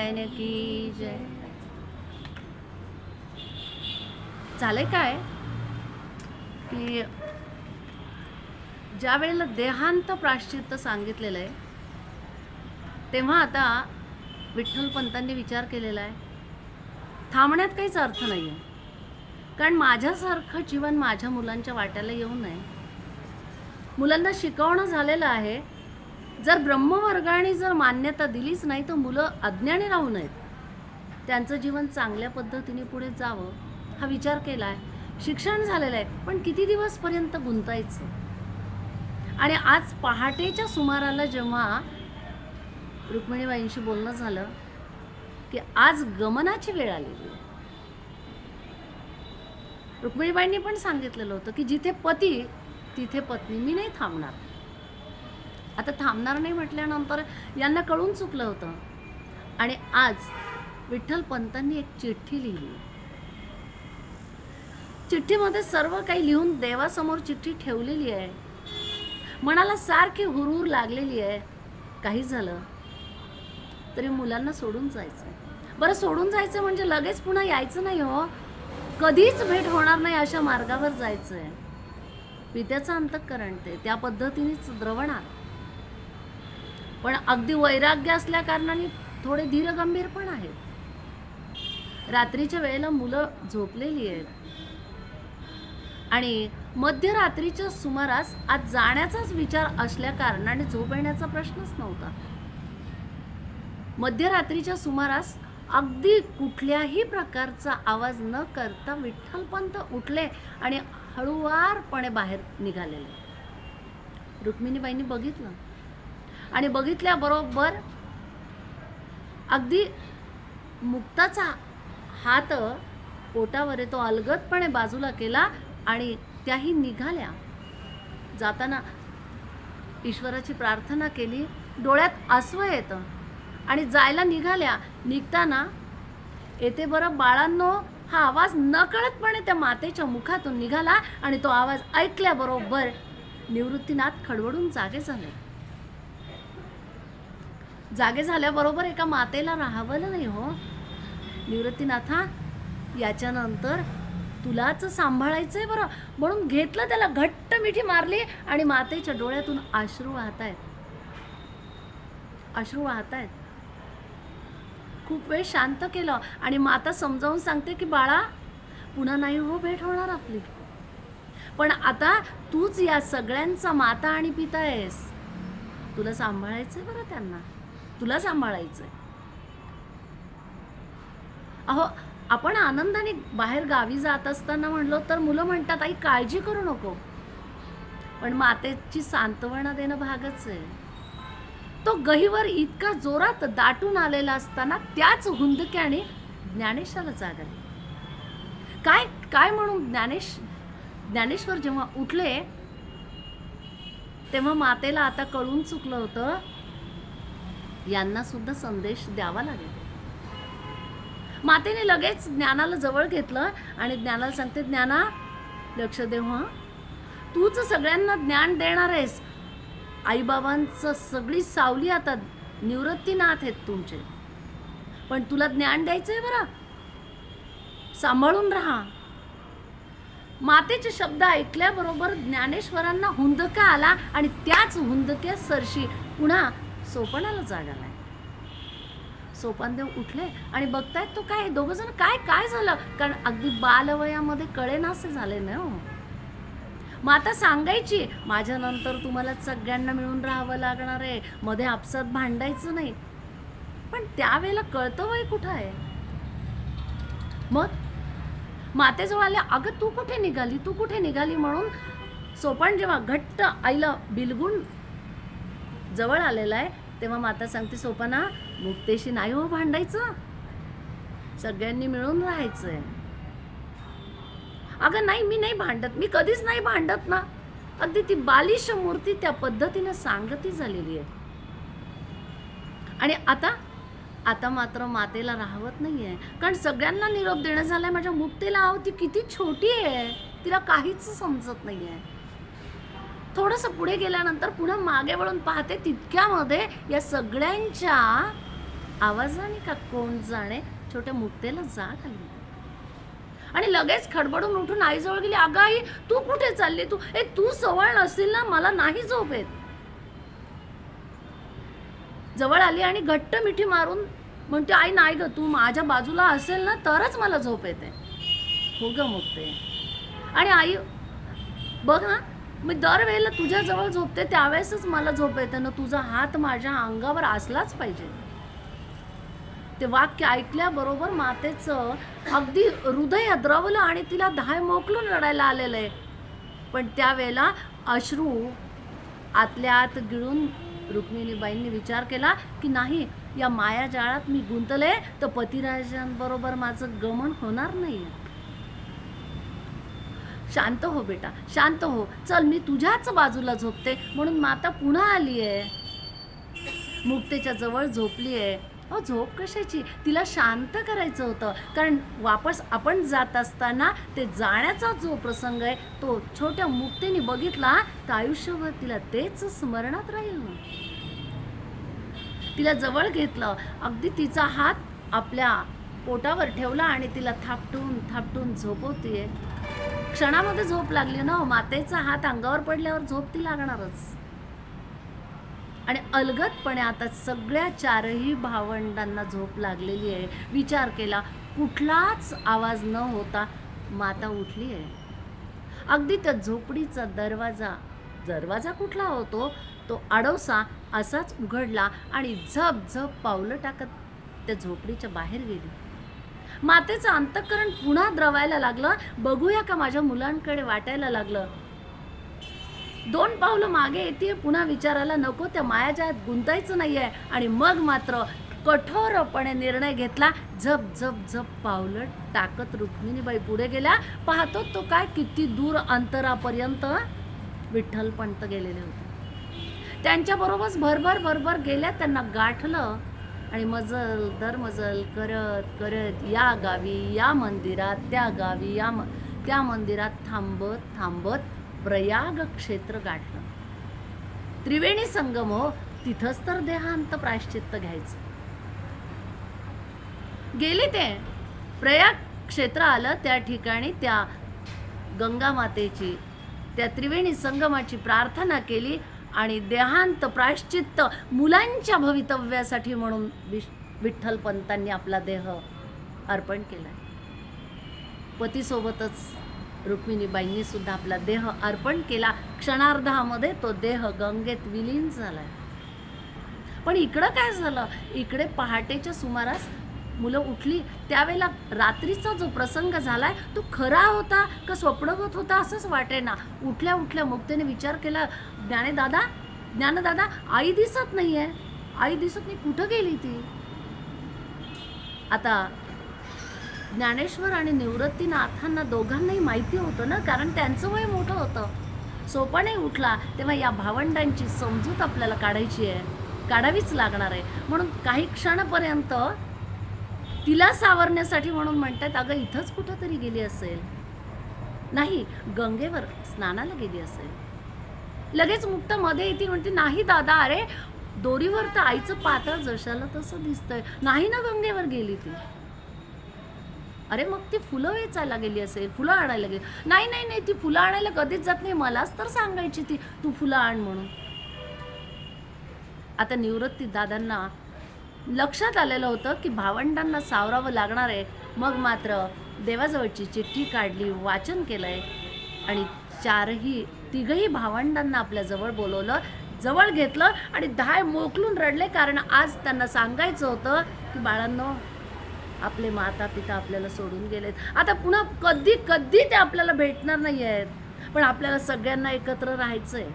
नारायण की जय. झालंय काय की ज्या वेळेला देहांत प्रायश्चित्त सांगितलेलं आहे तेव्हा आता विठ्ठलपंतांनी विचार केलेला आहे थांबण्यात काहीच अर्थ नाही आहे. कारण माझ्यासारखं जीवन माझ्या मुलांच्या वाट्याला येऊ नये. मुलांना शिकवणं झालेलं आहे. जर ब्रह्मवर्गाने जर मान्यता दिलीच नाही तर मुलं अज्ञानी राहू नयेत. त्यांचं जीवन चांगल्या पद्धतीने पुढे जावं हा विचार केला आहे. शिक्षण झालेलं आहे पण किती दिवसपर्यंत गुंतायचं. आणि आज पहाटेच्या सुमाराला जेव्हा रुक्मिणीबाईंशी बोलणं झालं की आज गमनाची वेळ आलेली आहे. रुक्मिणीबाईंनी पण सांगितलेलं होतं की जिथे पती तिथे पत्नी. मी नाही थांबणार. आता थांबणार नाही म्हटल्यानंतर यांना कळून चुकलं होतं. आणि आज विठ्ठलपंतांनी एक चिठ्ठी लिहिली. चिठ्ठीमध्ये सर्व काही लिहून देवासमोर चिठ्ठी ठेवलेली आहे. मनाला सारखी हुरहुर लागलेली आहे. काही झालं तरी मुलांना सोडून जायचं. बरं सोडून जायचं म्हणजे लगेच पुन्हा यायचं नाही हो. कधीच भेट होणार नाही अशा मार्गावर जायचं आहे. पित्याचं अंतःकरण ते त्या पद्धतीनेच द्रवणार. पण अगदी वैराग्य असल्या कारणाने थोडे धीरगंभीर पण आहेत. रात्रीच्या वेळेला मुलं झोपलेली आहेत आणि मध्यरात्रीच्या सुमारास आज जाण्याचाच विचार असल्या कारणाने झोप येण्याचा प्रश्नच नव्हता. मध्यरात्रीच्या सुमारास अगदी कुठल्याही प्रकारचा आवाज न करता विठ्ठलपंत उठले आणि हळुवारपणे बाहेर निघालेले. रुक्मिणीबाईंनी बघितलं आणि बघितल्याबरोबर अगदी मुक्ताचा हात पोटावर तो अलगदपणे बाजूला केला आणि त्याही निघाल्या. जाताना ईश्वराची प्रार्थना केली. डोळ्यात आसव येतं आणि जायला निघाल्या. निघताना येते बरं बाळांनो हा आवाज नकळतपणे त्या मातेच्या मुखातून निघाला आणि तो आवाज ऐकल्याबरोबर निवृत्तीनाथ खडबडून जागे झाले. जागे झाल्याबरोबर एका मातेला राहावलं नाही हो. निवृत्तीनाथा याच्यानंतर तुलाच सांभाळायचंय बरं म्हणून घेतलं त्याला घट्ट मिठी मारली आणि मातेच्या डोळ्यातून अश्रू वाहत आहेत. अश्रू वाहत आहेत. खूप वेळ शांत केलं आणि माता समजावून सांगते की बाळा पुन्हा नाही हो भेट होणार आपली. पण आता तूच या सगळ्यांचा माता आणि पिता आहेस. तुला सांभाळायचंय बरं त्यांना. तुला सांभाळायचंय. अहो आपण आनंदाने बाहेर गावी जात असताना म्हणलो तर मुलं म्हणतात आई काळजी करू नको. पण मातेची सांत्वना देणं भागच आहे. तो गहिवर इतका जोरात दाटून आलेला असताना त्याच हुंदक्याने ज्ञानेशाला जाग आली. काय काय म्हणून ज्ञानेश्वर जेव्हा उठले तेव्हा मातेला आता कळून चुकलं होतं यांना सुद्धा संदेश द्यावा लागेल. मातेने लगेच ज्ञानाला जवळ घेतलं आणि ज्ञानाला सांगते ज्ञाना लक्ष दे हं. तूच सगळ्यांना ज्ञान देणार आहेस. आईबाबांचं सगळी सावली आता निवृत्तीनाथ आहेत तुमचे. पण तुला ज्ञान द्यायचंय बरं. सांभाळून राहा. मातेचे शब्द ऐकल्याबरोबर ज्ञानेश्वरांना हुंदका आला आणि त्याच हुंदक्या सरशी पुन्हा सोपानाला जाग आलाय. सोपानदेव उठले आणि बघतायत तो काय दोघं जण काय काय झालं. कारण अगदी बालवयामध्ये कळेनासे झाले ना हो. माता सांगायची माझ्यानंतर तुम्हाला सगळ्यांना मिळून राहावं लागणार आहे. मध्ये आपसात भांडायचं नाही. पण त्यावेळेला कळतं वय कुठं आहे. मग मातेजवळ आल्या अगं तू कुठे निघाली तू कुठे निघाली म्हणून सोपान जेव्हा घट्ट आईला बिलगून जवळ आलेला आहे तेव्हा माता सांगते सोपाना मुक्तेशी नाही हो भांडायचं. सगळ्यांनी मिळून राहायचंय. अगं नाही मी नाही भांडत. मी कधीच नाही भांडत ना. अगदी ती बालिश मूर्ती त्या पद्धतीने सांगती झालेली आहे. आणि आता मात्र मातेला राहवत नाहीये. कारण सगळ्यांना निरोप देणं झालाय. माझ्या मुक्तेला आहो ती किती छोटी आहे. तिला काहीच समजत नाहीये. थोडंसं पुढे गेल्यानंतर पुन्हा मागे वळून पाहते तितक्यामध्ये या सगळ्यांच्या आवाजाने का कोण जाणे छोट्या मुक्तेला जाग आली आणि लगेच खडबडून उठून आईजवळ गेली. अगं आई, तू कुठे चालली? तू जवळ नसतील ना, मला नाही झोप येत. जवळ आली आणि घट्ट मिठी मारून म्हणते, आई नाही ग, तू माझ्या बाजूला असेल ना तरच मला झोप येते. हो ग मुक्ते. आणि आई बघ हा, मी दरवेळेला तुझ्या जवळ झोपते त्यावेळेसच मला झोप येते ना, तुझा हात माझ्या अंगावर असलाच पाहिजे. ते वाक्य ऐकल्याबरोबर मातेचं अगदी हृदय द्रवलं आणि तिला धाय मोकलून रडायला आलेलं आहे. पण त्यावेळेला अश्रू आतल्या आत गिळून रुक्मिणीबाईंनी विचार केला की नाही, या मायाजाळात मी गुंतले तर पतिराजांबरोबर माझं गमन होणार नाही. शांत हो बेटा, शांत हो, चल मी तुझ्याच बाजूला झोपते. म्हणून माता पुन्हा आली आहे, मुक्तेच्या जवळ झोपली आहे. अहो झोप कशाची, तिला शांत करायचं होतं. कारण वापस आपण जात असताना ते जाण्याचा जो प्रसंग आहे तो छोट्या मुक्तेने बघितला तर आयुष्यभर तिला तेच स्मरणात राहील. तिला जवळ घेतलं, अगदी तिचा हात आपल्या पोटावर ठेवला आणि तिला थापटून थापटून झोपवतीये. क्षणामध्ये झोप लागली ना, मातेचा हात अंगावर पडल्यावर झोप ती लागणारच. आणि अलगदपणे आता सगळ्या चारही भावंडांना झोप लागलेली आहे. विचार केला, कुठलाच आवाज न होता माता उठली आहे. अगदी त्या झोपडीचा दरवाजा कुठला होतो तो आडोसा असाच उघडला आणि झप झप पावलं टाकत त्या झोपडीच्या बाहेर गेली. मातेचं अंतःकरण पुन्हा द्रवायला लागलं. बघूया का माझ्या मुलांकडे वाटायला लागलं. 2 पावलं मागे येते, पुन्हा विचारायला नको, त्या मायाजाळात गुंतायचं नाहीये. आणि मग मात्र कठोरपणे निर्णय घेतला. झप झप झप पावलं टाकत रुक्मिणीबाई पुढे गेल्या. पाहतो तो काय, किती दूर अंतरापर्यंत विठ्ठलपंत गेलेले होते. त्यांच्याबरोबर भरभर गेल्या, त्यांना गाठलं आणि मजल दर मजल करत करत या गावी, या मंदिरात, त्या गावी, त्या मंदिरात थांबत थांबत प्रयाग क्षेत्र गाठलं. त्रिवेणी संगम हो, तिथंच तर देहांत प्रायश्चित्त घ्यायचं. गेली ते प्रयाग क्षेत्र आलं. त्या ठिकाणी त्या गंगा मातेची, त्या त्रिवेणी संगमाची प्रार्थना केली आणि देहांत प्रायश्चित्त मुलांच्या भवितव्यासाठी म्हणून विठ्ठलपंतांनी आपला देह अर्पण केला. पतीसोबतच रुक्मिणीबाईंनी सुद्धा आपला देह अर्पण केला. क्षणार्धामध्ये तो देह गंगेत विलीन झालाय. पण इकडं काय झालं, इकडे पहाटेच्या सुमारास मुलं उठली. त्यावेळेला रात्रीचा जो प्रसंग झालाय तो खरा होता का स्वप्नवत होता असंच वाटेना. उठल्या उठल्या मुक्तेने विचार केला, ज्ञानदादा आई दिसत नाहीये, आई दिसत नाही, कुठं गेली ती? आता ज्ञानेश्वर आणि निवृत्तीनाथांना दोघांनाही माहिती होतं ना, कारण त्यांचं वय मोठं होतं. सोपाने उठला तेव्हा या भावंडांची समजूत आपल्याला काढावीच लागणार आहे. म्हणून काही क्षणापर्यंत तिला सावरण्यासाठी म्हणून म्हणतात, अगं इथंच कुठं तरी गेली असेल, नाही गंगेवर स्नानाला गेली असेल. लगेच मुक्त मध्ये येते, म्हणते नाही दादा, अरे दोरीवर तर आईचं पातळ जशाला तसं दिसतंय, नाही ना गंगेवर गेली ती. अरे मग ती फुलं वेचायला गेली असेल, फुलं आणायला गेली. नाही ती फुलं आणायला कधीच जात नाही, मलाच तर सांगायची ती तू फुलं आण म्हणून. आता निवृत्ती दादांना लक्षात आलेलं होतं की भावंडांना सावरावं लागणार आहे. मग मात्र देवाजवळची चिठ्ठी काढली, वाचन केलंय आणि तिघही भावंडांना आपल्या जवळ बोलवलं, जवळ घेतलं आणि धाय मोकलून रडले. कारण आज त्यांना सांगायचं होतं की बाळांनो, आपले माता पिता आपल्याला सोडून गेलेत. आता पुन्हा कधी ते आपल्याला भेटणार नाही आहेत, पण आपल्याला सगळ्यांना एकत्र राहायचंय.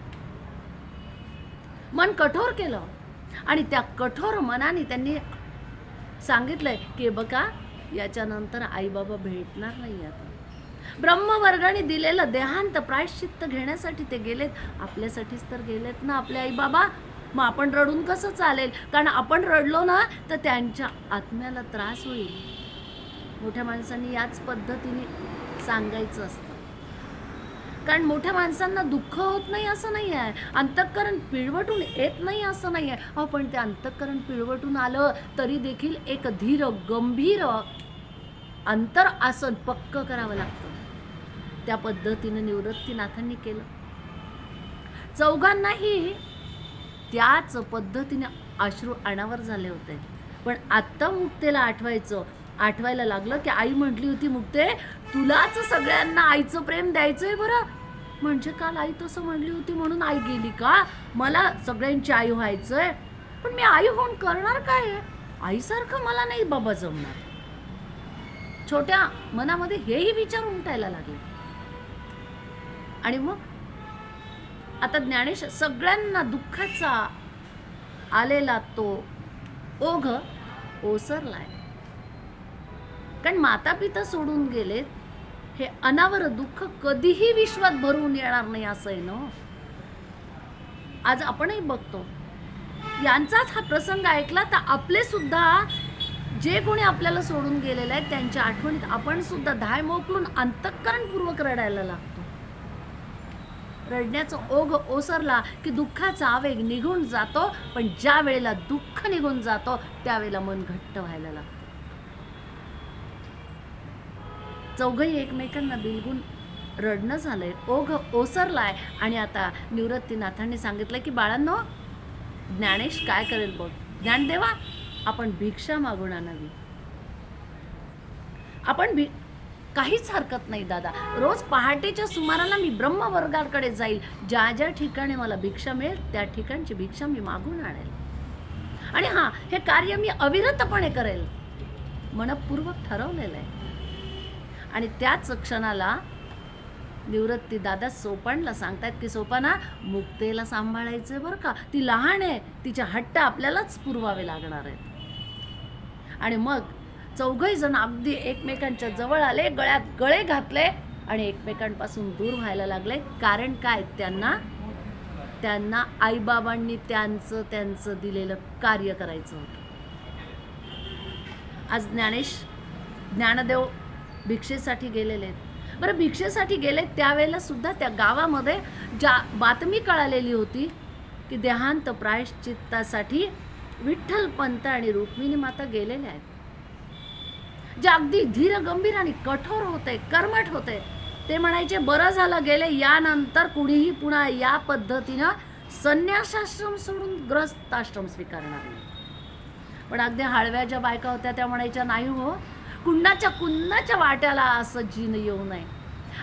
मन कठोर केलं आणि त्या कठोर मनाने त्यांनी सांगितलंय की बघा, याच्यानंतर आई बाबा भेटणार नाही. आता ब्रह्मवर्गाने दिलेलं देहांत प्रायश्चित्त घेण्यासाठी ते गेलेत, आपल्यासाठीच तर गेलेत ना आपले आई बाबा. मग आपण रडून कसं चालेल? कारण आपण रडलो ना तर त्यांच्या आत्म्याला त्रास होईल. मोठ्या माणसांनी याच पद्धतीने सांगायचं असतं. कारण मोठ्या माणसांना दुःख होत नाही असं नाही आहे, अंतःकरण पिळवटून येत नाही असं नाही आहे. हो, पण ते अंतःकरण पिळवटून आलं तरी देखील एक धीर गंभीर अंतर आसन पक्क करावं लागतं. त्या पद्धतीनं निवृत्तीनाथांनी केलं. चौघांनाही त्याच पद्धतीने अश्रू अनावर झाले होते. पण आत्ता मुक्तेला आठवायला लागलं की आई म्हटली होती, मुक्ते तुलाच सगळ्यांना आईचं प्रेम द्यायचंय बरं. म्हणजे काल आई तसं म्हणली होती म्हणून आई गेली का? मला सगळ्यांची आई व्हायचंय, पण मी आई होऊन करणार काय? आईसारखं मला नाही बाबा जमणार. छोट्या मनामध्ये हेही विचार उमटायला लागले. आणि मग आता ज्ञानेश सगळ्यांना दुःखाचा आलेला तो ओघ ओसरलाय. कारण माता पिता सोडून गेलेत, हे अनावर दुःख कधीही विश्वात भरून येणार नाही असं आहे ना. आज आपणही बघतो, यांचाच हा प्रसंग ऐकला तर आपले सुद्धा जे कोणी आपल्याला सोडून गेलेले आहेत त्यांच्या आठवणीत आपण सुद्धा धाय मोकलून अंतःकरणपूर्वक रडायला लागतो. रडण्याचा ओघ ओसरला की दुःखाचा आवेग निघून जातो, पण ज्या वेळेला दुःख निघून जातो त्यावेळेला मन घट्ट व्हायला लागतं. चौघही एकमेकांना बिलगून रडणं झालंय, ओघ ओसरलाय. आणि आता निवृत्तीनाथांनी सांगितलं की बाळांनो, ज्ञानेश काय करेल बघ. ज्ञानदेवा, आपण भिक्षा मागून आणावी. आपण काहीच हरकत नाही दादा. रोज पहाटेच्या सुमाराला मी ब्रह्मवर्गाकडे जाईल. ज्या ज्या ठिकाणी मला भिक्षा मिळेल त्या ठिकाणची भिक्षा मी मागून आणेल. आणि हां, हे कार्य मी अविरतपणे करेल, मनपूर्वक ठरवलेलं आहे. आणि त्याच क्षणाला निवृत्ती दादा सोपानला सांगतायत की सोपाना, मुक्तेला सांभाळायचंय बरं का. ती लहान आहे, तिचे हट्ट आपल्यालाच पुरवावे लागणार आहेत. आणि मग चौघही जण अगदी एकमेकांच्या जवळ आले, गळ्यात गळे घातले आणि एकमेकांपासून दूर व्हायला लागले. कारण काय, त्यांना आईबाबांनी त्यांचं दिलेलं कार्य करायचं होतं. आज ज्ञानदेव भिक्षेसाठी गेलेले आहेत. बरं, भिक्षेसाठी गेले त्यावेळेला सुद्धा त्या गावामध्ये ज्या बातमी कळालेली होती की देहांत प्रायश्चित्तासाठी विठ्ठलपंत आणि रुक्मिणी माता गेलेल्या आहेत. जे अगदी धीर गंभीर आणि कठोर होते, कर्मठ होते, ते म्हणायचे बरं झालं गेले, यानंतर कुणीही पुन्हा या पद्धतीनं संन्यासाश्रम सोडून ग्रस्ताश्रम स्वीकारणार नाही. पण अगदी हळव्या ज्या बायका होत्या त्या म्हणायच्या नाही हो, कुणाच्या वाट्याला असं जीन येऊ नये.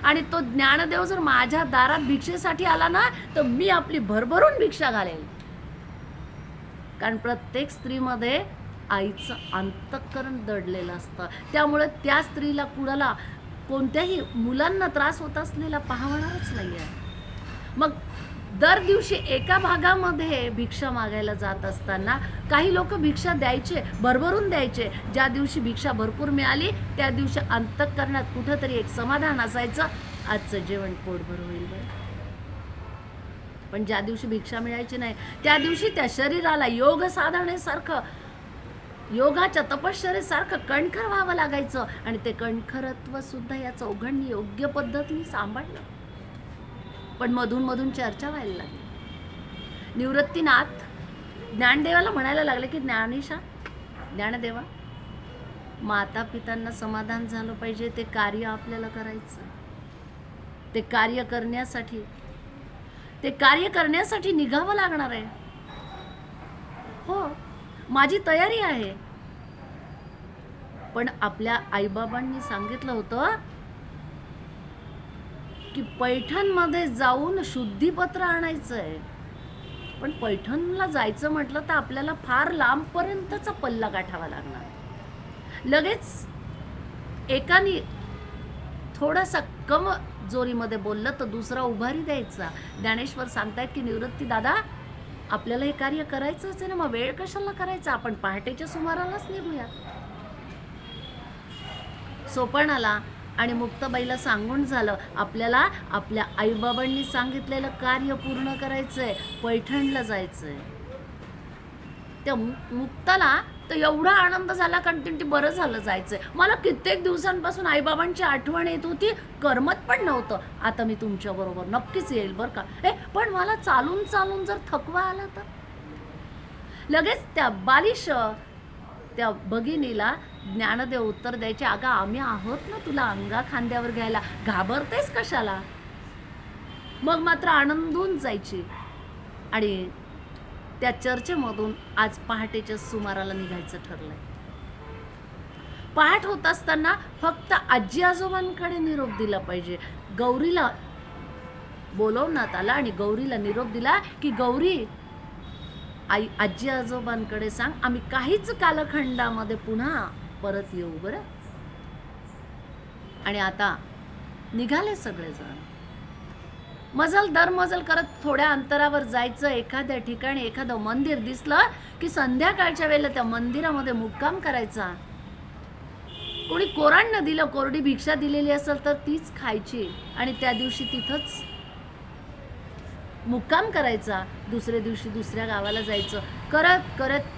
आणि तो ज्ञानदेव जर माझ्या दारात भिक्षेसाठी आला ना तर मी आपली भरभरून भिक्षा घालेल. कारण प्रत्येक स्त्रीमध्ये आईचं अंतःकरण दडलेलं असतं. त्यामुळे त्या स्त्रीला कुणाला कोणत्याही मुलांना त्रास होत असलेला पाहणारच नाही आहे. मग दर दिवशी एका भागामध्ये भिक्षा मागायला जात असताना काही लोक भिक्षा द्यायचे, भरभरून द्यायचे. ज्या दिवशी भिक्षा भरपूर मिळाली त्या दिवशी अंतःकरणात कुठंतरी एक समाधान असायचं, आजचं जेवण पोटभर होईल बरं. पण ज्या दिवशी भिक्षा मिळायची नाही त्या दिवशी त्या शरीराला योग साधनेसारखं, योगाच्या तपश्चर्येसारखं कणखर व्हावं लागायचं. आणि ते कणखरत्व सुद्धा या चौघांनी योग्य पद्धतीने सांभाळलं. पण मधून मधून चर्चा व्हायला लागली. निवृत्तीनाथ ज्ञानदेवाला म्हणायला लागले की ज्ञानदेवा, माता पितांना समाधान झालं पाहिजे, ते कार्य आपल्याला करायचं. ते कार्य करण्यासाठी निघावं लागणार आहे. हो, माझी तयारी आहे. पण आपल्या आईबाबांनी सांगितलं होतं की पैठणमध्ये जाऊन शुद्धीपत्र आणायचं आहे. पण पैठणला जायचं म्हटलं तर आपल्याला फार लांबपर्यंतचा पल्ला गाठावा लागणार. लगेच एकाने थोडासा कम जोरीमध्ये बोललं तर दुसरा उभारी द्यायचा. ज्ञानेश्वर सांगतायत की निवृत्ती दादा, आपल्याला हे कार्य करायचंच आहे ना, मग वेळ कशाला करायचा, आपण पहाटेच्या सुमारालाच निघूया. सोपानाला आणि मुक्ताबाईला सांगून झालं, आपल्याला आपल्या आईबाबांनी सांगितलेलं कार्य पूर्ण करायचंय, पैठणला जायचंय. त्या मुक्ताला तर एवढा आनंद झाला कारण ते बरं झालं जायचंय. मला कित्येक दिवसांपासून आईबाबांची आठवण येत होती, करमत पण नव्हतं. आता मी तुमच्याबरोबर नक्कीच येईल बरं का. पण मला चालून चालून जर थकवा आला तर? लगेच त्या बालिश त्या भगिनीला ज्ञानदेव उत्तर द्यायचे, अगं आम्ही आहोत ना तुला अंगा खांद्यावर घ्यायला, घाबरतेस कशाला. मग मात्र आनंदून जायची. आणि त्या चर्चेमधून आज पहाटेच्या सुमाराला निघायचं ठरलंय. पहाट होत असताना फक्त आजी आजोबांकडे निरोप दिला पाहिजे. गौरीला बोलवण्यात आला आणि गौरीला निरोप दिला की गौरी, आजी आजोबांकडे सांग आम्ही काहीच कालखंडामध्ये पुन्हा परत येऊ बरं. आणि आता निघाले सगळेजण. मजल दर मजल करत थोड्या अंतरावर जायचं. एखाद्या ठिकाणी एखादं मंदिर दिसलं की संध्याकाळच्या वेळेला त्या मंदिरामध्ये मुक्काम करायचा. कोणी कोरांना दिलं, कोरडी भिक्षा दिलेली असेल तर तीच खायची आणि त्या दिवशी तिथंच मुक्काम करायचा. दुसऱ्या दिवशी दुसऱ्या गावाला जायचं. करत करत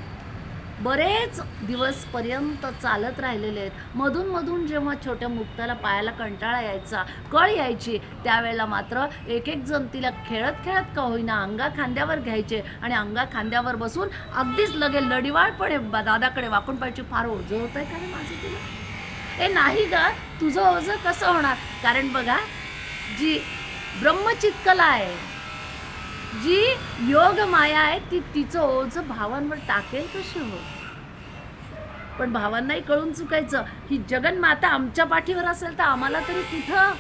बरेच दिवस पर्यंत चालत राहिलेले आहेत. मधून मधून जेव्हा छोट्या मुक्ताला पायाला कंटाळा यायचा, कळ यायची, त्यावेळेला मात्र एक एक जण तिला खेळत खेळत का होईना अंगा खांद्यावर घ्यायचे आणि अंगा खांद्यावर बसून अगदीच लगे लढीवाळपणे दादाकडे वाकून पाहिजे, फार ओझं होतंय का रे माझं तुला. नाही ग, तुझं ओझं कसं होणार. कारण बघा, जी ब्रह्मचित्कला आहे, जी योग माया आहे, ती तिचं ओझं भावांवर टाकेल कशी हो. पण भावांनाही कळून चुकायचं ही जगन्माता आमच्या पाठीवर असेल तर आम्हाला तरी कुठं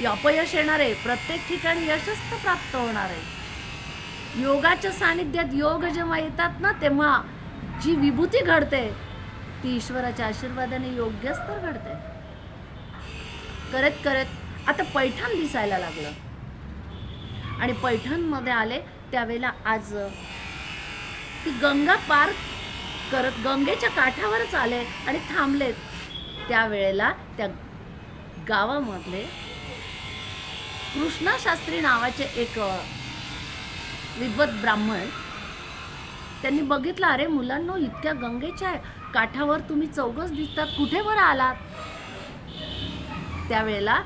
अपयश येणार आहे. प्रत्येक ठिकाणी यशच तर प्राप्त होणार आहे. योगाच्या सानिध्यात योग जेव्हा येतात ना, तेव्हा जी विभूती घडते ती ईश्वराच्या आशीर्वादाने योग्यच तर घडते. करत करत आता पैठण दिसायला लागलं आणि पैठणमध्ये आले त्यावेळेला आज ती गंगा पार करत गंगेच्या काठावरच आले आणि थांबलेत. त्यावेळेला त्या गावामधले कृष्णा शास्त्री नावाचे एक विद्वत ब्राह्मण, त्यांनी बघितलं, अरे मुलांनो, इतक्या गंगेच्या काठावर तुम्ही चौघच दिसतात, कुठे बरं आलात. त्यावेळेला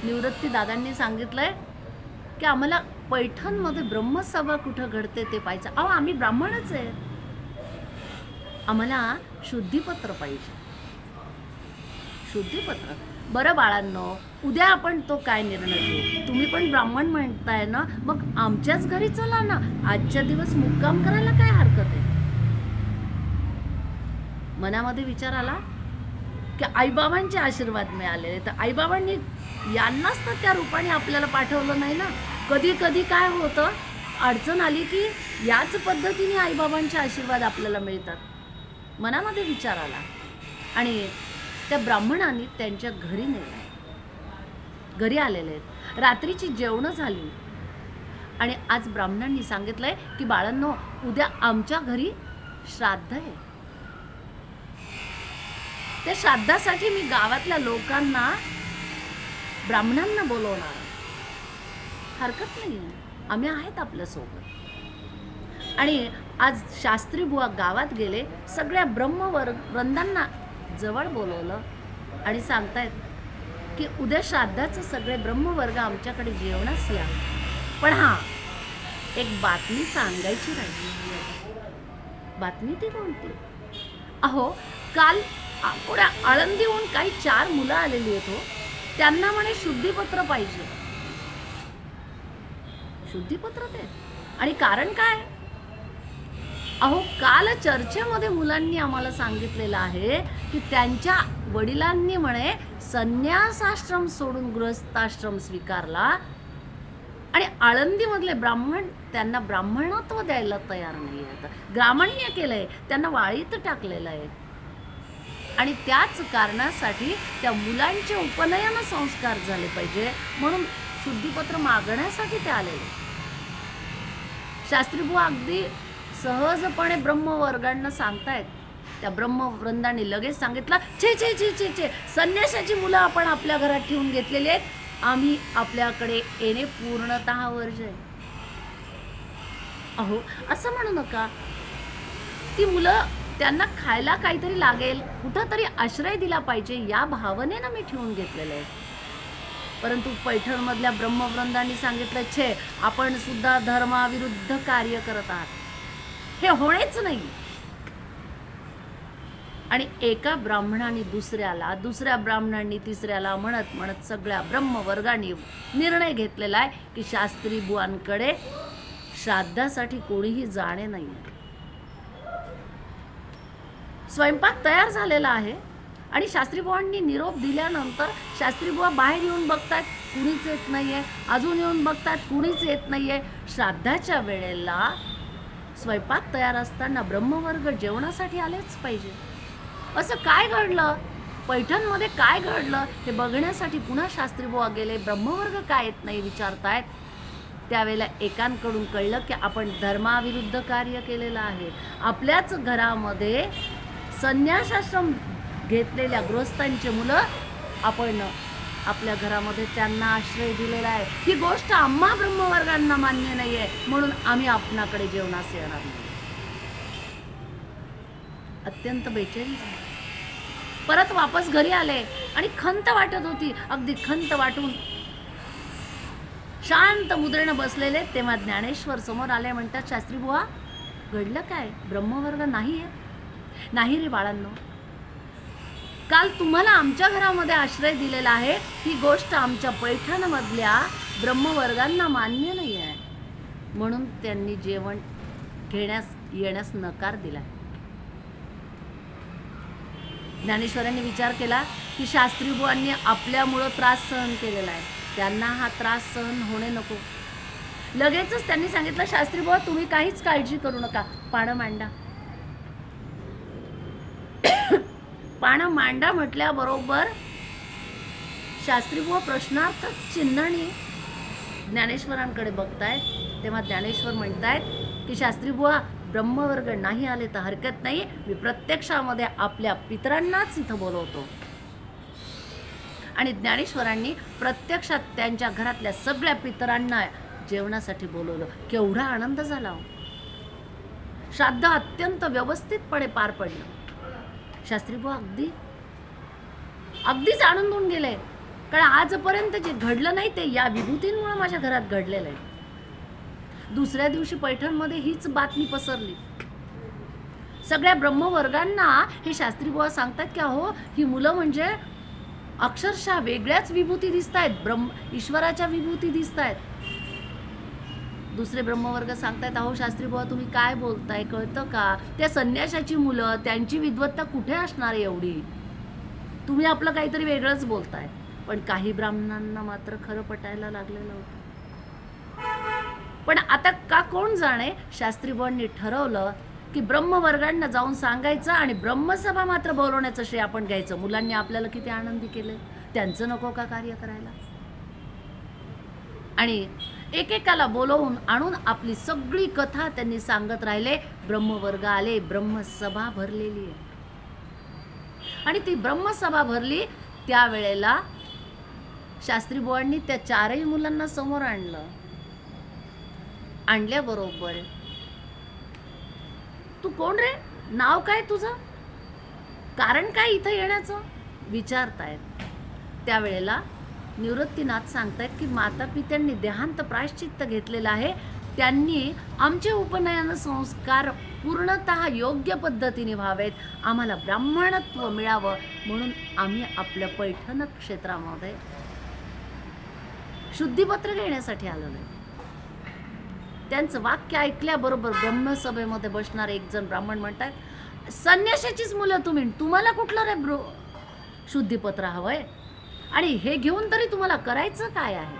निवृत्ती दादांनी सांगितलंय की आम्हाला पैठणमध्ये ब्रह्मसभा कुठं घडते ते पाहायचं. अहो आम्ही ब्राह्मणच आहे, आम्हाला शुद्धीपत्र पाहिजे. शुद्धीपत्र. बरं बाळांनो, उद्या आपण तो काय निर्णय घेऊ. तुम्ही पण ब्राह्मण म्हणताय ना, मग आमच्याच घरी चला ना, आजच्या दिवस मुक्काम करायला काय हरकत आहे. मनामध्ये विचार आला की आईबाबांचे आशीर्वाद मिळालेले, तर आईबाबांनी यांनाच तर त्या रूपाने आपल्याला पाठवलं नाही ना. कधी कधी काय होतं, अडचण आली की याच पद्धतीने आईबाबांचे आशीर्वाद आपल्याला मिळतात. मनामध्ये विचार आला आणि त्या ब्राह्मणांनी त्यांच्या घरी नेलं. घरी आलेले आहेत, रात्रीची जेवणं झाली आणि आज ब्राह्मणांनी सांगितलंय की बाळांनो, उद्या आमच्या घरी श्राद्ध आहे. त्या श्राद्धासाठी मी गावातल्या लोकांना, ब्राह्मणांना बोलवणार. हरकत नाही, आम्ही आहेत आपल्यासोबत. आणि आज शास्त्री बुवा गावात गेले, सगळ्या ब्रह्मवृंदांना जवळ बोलवलं आणि सांगतायत की उद्या श्राद्धाचं सगळे ब्रह्मवर्ग आमच्याकडे जेवणास या. पण हां, एक बातमी सांगायची राहिली. बातमी ती कोणती. अहो, काल पुढे आळंदीहून काही 4 मुलं आलेली आहेत हो. त्यांना म्हणे शुद्धीपत्र पाहिजे. शुद्धीपत्र ते. आणि कारण काय. अहो, काल चर्चेमध्ये मुलांनी आम्हाला सांगितलेलं आहे की त्यांच्या वडिलांनी म्हणे संन्यासाश्रम सोडून गृहस्थाश्रम स्वीकारला आणि आळंदीमधले ब्राह्मण त्यांना ब्राह्मणत्व द्यायला तयार नाही आहेत. ग्रामण्य केलंय, त्यांना वाळीत टाकलेलं आहे. आणि त्याच कारणासाठी त्या मुलांचे उपनयन संस्कार झाले पाहिजे म्हणून शुद्धीपत्र मागण्यासाठी ते आलेले. शास्त्रीबुवा अगदी सहजपणे ब्रह्मवर्गांना सांगतायत. त्या ब्रह्मवृंदांनी लगेच सांगितलं, छे छे छे छे छे, संन्यासाची मुलं आपण आपल्या घरात ठेवून घेतलेली आहेत. आम्ही आपल्याकडे येणे पूर्णतः वर्ज आहे. अहो, असं म्हणू नका. ती मुलं त्यांना खायला काहीतरी लागेल, कुठंतरी आश्रय दिला पाहिजे या भावनेनं मी ठेवून घेतलेलं आहे. परंतु पैठणमधल्या ब्रह्मवृंदांनी सांगितलं, छे आपण सुद्धा धर्माविरुद्ध कार्य करत आहात, हे होणेच नाही. आणि एका ब्राह्मणाने दुसऱ्याला, दुसऱ्या ब्राह्मणांनी तिसऱ्याला म्हणत म्हणत सगळ्या ब्रह्मवर्गाने निर्णय घेतलेला आहे की शास्त्री बुवांकडे श्राद्धासाठी कोणीही जाणे नाही. स्वयंपाक तयार झालेला आहे आणि शास्त्री बुवांनी निरोप दिल्यानंतर शास्त्री बुवा बाहेर येऊन बघतात, कुणीच येत नाहीये. अजून येऊन बघतात, कुणीच येत नाहीये. श्राद्धाच्या वेळेला स्वयंपाक तयार असताना ब्रह्मवर्ग जेवणासाठी आलेच पाहिजे. असं काय घडलं, पैठणमध्ये काय घडलं हे बघण्यासाठी पुन्हा शास्त्री बुवा गेले. ब्रह्मवर्ग का येत नाही विचारतायत. त्यावेळेला एकांकडून कळलं की आपण धर्माविरुद्ध कार्य केलेलं आहे. आपल्याच घरामध्ये संन्यासाश्रम घेतलेल्या गृहस्थांची मुलं आपण आपल्या घरामध्ये त्यांना आश्रय दिलेला आहे. ही गोष्ट आम्हा ब्रह्मवर्गांना मान्य नाही आहे, म्हणून आम्ही आपणाकडे जेवणास येणार नाही. अत्यंत बेचैन झाले. परत वापस घरी आले आणि खंत वाटत होती. अगदी खंत वाटून शांत मुद्रेनं बसलेले. तेव्हा ज्ञानेश्वर समोर आले. म्हणतात, शास्त्री बुवा घडलं काय? ब्रह्मवर्ग नाही आहे? नाही रे बाळांनो, काल तुम्हाला आमच्या घरामध्ये आश्रय दिलेला आहे, ही गोष्ट आमच्या पैठणमधल्या ब्रह्मवर्गांना मान्य नाही आहे, म्हणून त्यांनी जेवण येण्यास नकार दिला. ज्ञानेश्वरांनी विचार केला की शास्त्री बुवांनी आपल्यामुळं त्रास सहन केलेला आहे, त्यांना हा त्रास सहन होणे नको. लगेचच त्यांनी सांगितलं, शास्त्री बुवा तुम्ही काहीच काळजी करू नका, पानं मांडा. पानं मांडा म्हटल्याबरोबर शास्त्री बुवा प्रश्नार्थक चिन्हाने ज्ञानेश्वरांकडे बघतायत. तेव्हा ज्ञानेश्वर म्हणतायत की शास्त्री बुवा ब्रह्मवर्ग नाही आले तर हरकत नाही, मी प्रत्यक्षामध्ये आपल्या पितरांनाच इथं बोलवतो. आणि ज्ञानेश्वरांनी प्रत्यक्षात त्यांच्या घरातल्या सगळ्या पितरांना जेवणासाठी बोलवलं. केवढा आनंद झाला. श्राद्ध अत्यंत व्यवस्थितपणे पार पडलं. शास्त्री बुवा अगदीच आनंदून गेले, कारण आजपर्यंत जे घडलं नाही ते या विभूतींमुळे माझ्या घरात घडलेलं आहे. दुसऱ्या दिवशी पैठणमध्ये हीच बातमी पसरली. सगळ्या ब्रह्मवर्गांना हे शास्त्री बुवा सांगतात की अहो ही मुलं म्हणजे अक्षरशः वेगळ्याच विभूती दिसत आहेत, ईश्वराच्या विभूती दिसत आहेत. दुसरे ब्रह्मवर्ग सांगतायत, अहो शास्त्री बुवा तुम्ही काय बोलताय, कळतं का? त्या संन्याशाची मुलं, त्यांची विद्वत्ता कुठे असणार एवढी? तुम्ही आपलं काहीतरी वेगळंच बोलताय. पण काही ब्राह्मणांना मात्र खरं पटायला लागलेलं होतं. पण आता का कोण जाणे, शास्त्री बुवांनी ठरवलं की ब्रह्मवर्गांना जाऊन सांगायचं आणि ब्रह्मसभा मात्र बोलवण्याचं श्रेय आपण घ्यायचं. मुलांनी आपल्याला किती आनंदी केले, त्यांचं नको का कार्य करायला? आणि एकेकाला बोलवून आणून आपली सगळी कथा त्यांनी सांगत राहिले. ब्रह्मवर्ग आले, ब्रह्मसभा भरलेली आहे. आणि ती ब्रह्मसभा भरली त्यावेळेला शास्त्री बुवांनी त्या चारही मुलांना समोर आणल्याबरोबर, तू कोण रे, नाव काय तुझं, कारण काय इथं येण्याचं विचारतायत. त्यावेळेला निवृत्तीनाथ सांगतायत की माता पित्यांनी देहांत प्रायश्चित्त घेतलेलं आहे, त्यांनी आमचे उपनयन संस्कार पूर्णतः योग्य पद्धतीने व्हावेत, आम्हाला ब्राह्मणत्व मिळावं, म्हणून आम्ही आपल्या पैठण क्षेत्रामध्ये शुद्धीपत्र घेण्यासाठी आलेलो आहे. त्यांचं वाक्य ऐकल्याबरोबर ब्रह्मसभेमध्ये बसणारे एक जण ब्राह्मण म्हणतात, संन्याशाचीच मुलं तुम्हाला कुठलं रे शुद्धीपत्र हवंय, आणि हे घेऊन तरी तुम्हाला करायचं काय आहे?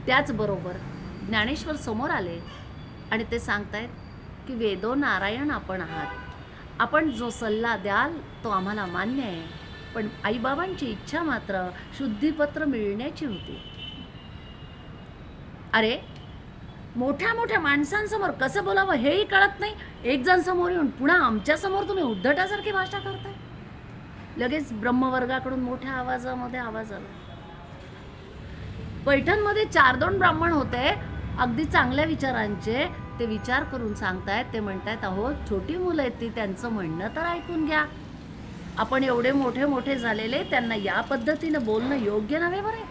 त्याचबरोबर ज्ञानेश्वर समोर आले आणि ते सांगतायत की वेदो नारायण आपण आहात, आपण जो सल्ला द्याल तो आम्हाला मान्य आहे, पण आईबाबांची इच्छा मात्र शुद्धीपत्र मिळण्याची होती. अरे मोठ्या मोठ्या माणसांसमोर कसं बोलावं हेही कळत नाही. एक जण समोर येऊन पुन्हा आमच्या समोर तुम्ही उद्धटासारखी भाषा करताय. लगेच ब्रह्मवर्गाकडून मोठ्या आवाजामध्ये आवाज आला. पैठणमध्ये 4-2 ब्राह्मण होते, अगदी चांगल्या विचारांचे. ते विचार करून सांगतायत. ते म्हणतायत, अहो छोटी मुलं आहेत ती, त्यांचं म्हणणं तर ऐकून घ्या. आपण एवढे मोठे मोठे झालेले, त्यांना या पद्धतीनं बोलणं योग्य नव्हे बरे.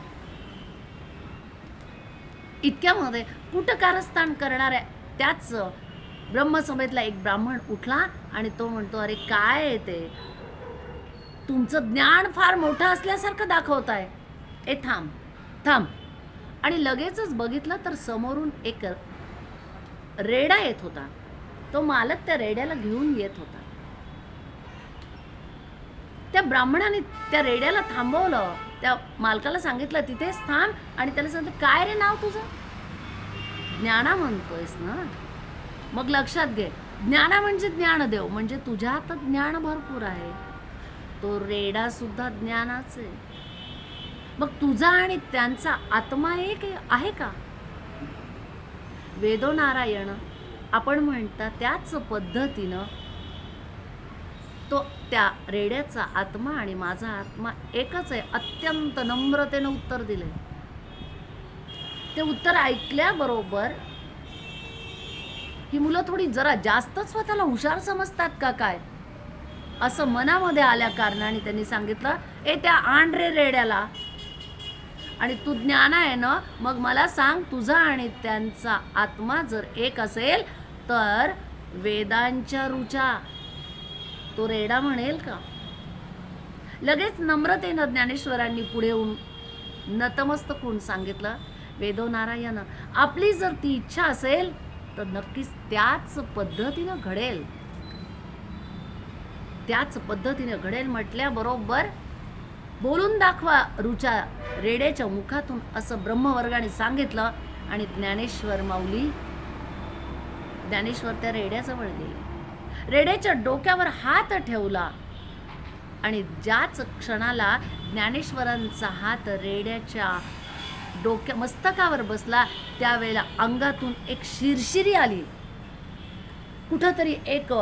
इतक्यामध्ये कुटकारस्थान करणाऱ्या त्याच ब्रह्मसभेतला एक ब्राह्मण उठला आणि तो म्हणतो, अरे काय आहे ते, तुमचं ज्ञान फार मोठं असल्यासारखं दाखवताय. ए थांब थांब. आणि लगेचच बघितलं तर समोरून एक रेडा येत होता. तो मालक त्या रेड्याला घेऊन येत होता. त्या ब्राह्मणाने त्या रेड्याला थांबवलं. त्या मालकाला सांगितलं तिथेच थांब आणि त्याला सांगितलं, काय रे नाव तुझं? ज्ञाना म्हणतोयस ना? मग लक्षात घे, ज्ञाना म्हणजे ज्ञानदेव, म्हणजे तुझ्या हातात ज्ञान भरपूर आहे. तो रेडा सुद्धा ज्ञानाच आहे. मग तुझा आणि त्यांचा आत्मा एक आहे का? वेदो नारायण आपण म्हणता त्याच पद्धतीनं तो त्या रेड्याचा आत्मा आणि माझा आत्मा एकच आहे. अत्यंत नम्रतेनं उत्तर दिले. ते उत्तर ऐकल्याबरोबर ही मुलं थोडी जरा जास्तच स्वतःला हुशार समजतात का काय असं मनामध्ये आल्या कारणाने त्यांनी सांगितलं, ए त्या आण रे रेड्याला, आणि तू ज्ञान आहे ना, मग मला सांग, तुझा आणि त्यांचा आत्मा जर एक असेल तर वेदांच्या ऋचा तो रेडा म्हणेल का? लगेच नम्रतेनं ज्ञानेश्वरांनी पुढे येऊन नतमस्तक होऊन सांगितलं, वेदो नारायण, आपली जर ती इच्छा असेल तर नक्कीच त्याच पद्धतीनं घडेल. त्याच पद्धतीने घडेल म्हटल्याबरोबर बोलून दाखवा ऋचा रेड्याच्या मुखातून, असं ब्रह्मवर्गाने सांगितलं. आणि ज्ञानेश्वर माऊली, ज्ञानेश्वर त्या रेड्याजवळ गेले, रेड्याच्या डोक्यावर हात ठेवला आणि ज्याच क्षणाला ज्ञानेश्वरांचा हात रेड्याच्या मस्तकावर बसला, त्यावेळेला अंगातून एक शिरशिरी आली. कुठंतरी एक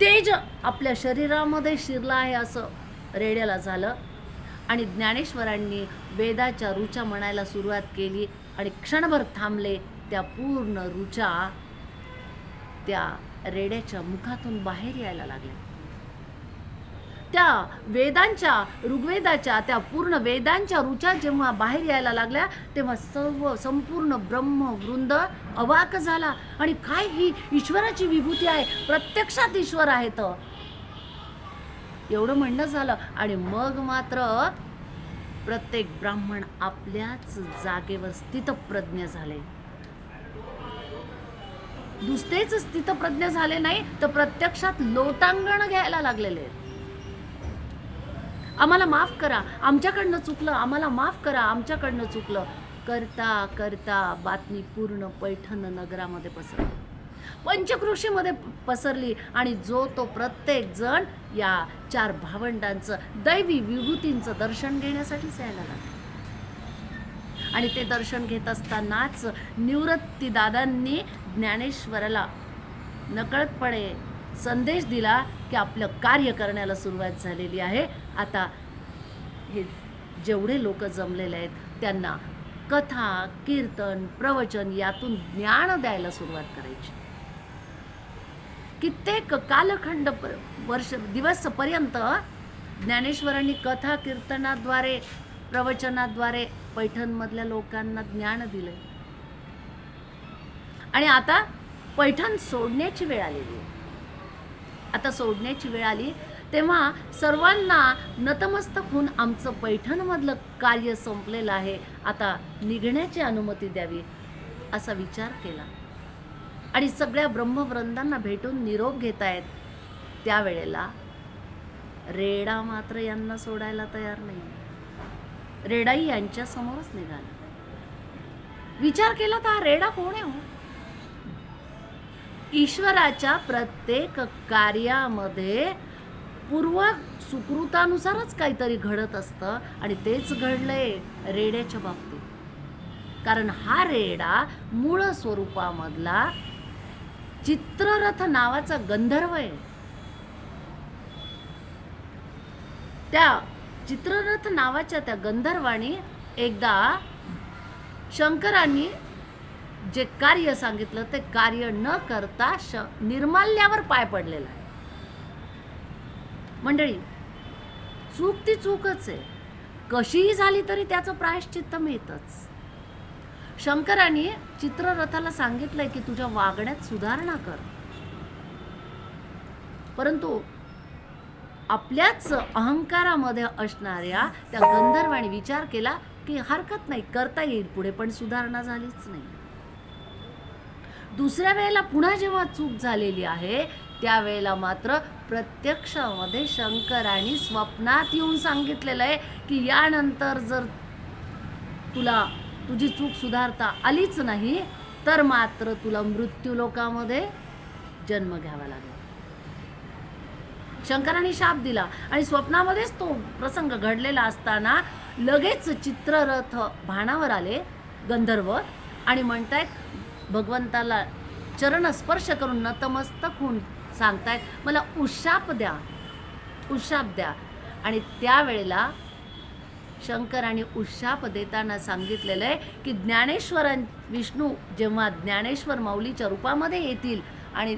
तेज आपल्या शरीरामध्ये शिरला आहे असं रेड्याला झालं. आणि ज्ञानेश्वरांनी वेदाच्या ऋचा म्हणायला सुरुवात केली आणि क्षणभर थांबले. त्या पूर्ण ऋचा त्या रेड्याच्या मुखातून बाहेर यायला लागल्या. त्या वेदांच्या, ऋग्वेदाच्या, त्या पूर्ण वेदांच्या ऋचा जेव्हा बाहेर यायला लागल्या तेव्हा संपूर्ण ब्रह्मवृंद अवाक झाला. आणि काय ही ईश्वराची विभूती आहे, प्रत्यक्षात ईश्वर आहेत एवढं म्हणणं झालं. आणि मग मात्र प्रत्येक ब्राह्मण आपल्याच जागेवर स्थितप्रज्ञ झाले. दुसरेच स्थितप्रज्ञ झाले नाही तर प्रत्यक्षात लोटांगण घ्यायला लागलेले. आम्हाला माफ करा, आमच्याकडनं चुकलं, आम्हाला माफ करा, आमच्याकडनं चुकलं करता करता बातमी पूर्ण पैठण नगरामध्ये पसरली, पंचक्रोशीमध्ये पसरली. आणि जो तो प्रत्येक जण या चार भावंडांचं दैवी विभूतींचं दर्शन घेण्यासाठीच यायला लागला. आणि ते दर्शन घेत असतानाच निवृत्ती दादांनी ज्ञानेश्वराला नकळतपणे संदेश दिला की आपलं कार्य करण्याला सुरुवात झालेली आहे. आता हे जेवढे लोक जमलेले आहेत त्यांना कथा, कीर्तन, प्रवचन यातून ज्ञान द्यायला सुरुवात करायची. कित्येक कालखंड दिवसपर्यंत ज्ञानेश्वरांनी कथा कीर्तनाद्वारे, प्रवचनाद्वारे पैठणमधल्या लोकांना ज्ञान दिले. आणि आता पैठण सोडण्याची वेळ आलेली आहे. आता सोडण्याची वेळ आली तेव्हा सर्वांना नतमस्तक होऊन आमचं पैठणमधलं कार्य संपलेलं आहे, आता निघण्याची अनुमती द्यावी असा विचार केला. आणि सगळ्या ब्रह्मवृंदांना भेटून निरोप घेतायत. त्यावेळेला रेडा मात्र यांना सोडायला तयार नाही. रेडाई यांच्या समोरच निघाला. विचार केला तर हा रेडा कोण आहे? ईश्वराच्या प्रत्येक कार्यामध्ये पूर्व सुकृतानुसारच काहीतरी घडत असतं आणि तेच घडलंय रेड्याच्या बाबतीत. कारण हा रेडा मूळ स्वरूपामधला चित्ररथ नावाचा गंधर्व आहे. त्या चित्ररथ नावाच्या त्या गंधर्वाने एकदा शंकरांनी जे कार्य सांगितलं ते कार्य न करता निर्माल्यावर पाय पडलेला आहे. मंडळी, चूक ती चूकच आहे, कशीही झाली तरी त्याचं प्रायश्चित्त मिळतंच. शंकराने चित्ररथाला सांगितलंय की तुझ्या वागण्यात सुधारणा कर, परंतु आपल्याच अहंकारामध्ये असणाऱ्या त्या गंधर्वाने विचार केला की हरकत नाही, करता येईल पुढे, पण सुधारणा झालीच नाही. दुसऱ्या वेळेला पुन्हा जेव्हा चूक झालेली आहे त्यावेळेला मात्र प्रत्यक्षामध्ये शंकराने स्वप्नात येऊन सांगितलेलं आहे की यानंतर जर तुला तुझी चूक सुधारता आलीच नाही तर मात्र तुला मृत्यूलोकामध्ये जन्म घ्यावा लागेल. शंकराने शाप दिला आणि स्वप्नामध्येच तो प्रसंग घडलेला असताना लगेच चित्ररथ भानावर आले गंधर्व आणि म्हणतायत भगवंताला चरण स्पर्श करून नतमस्तक होऊन सांगतायत मला उशाप द्या, उशाप द्या. आणि त्यावेळेला शंकराने उशाप देताना सांगितलेलं आहे की ज्ञानेश्वर विष्णू जेव्हा ज्ञानेश्वर माऊलीच्या रूपामध्ये येतील आणि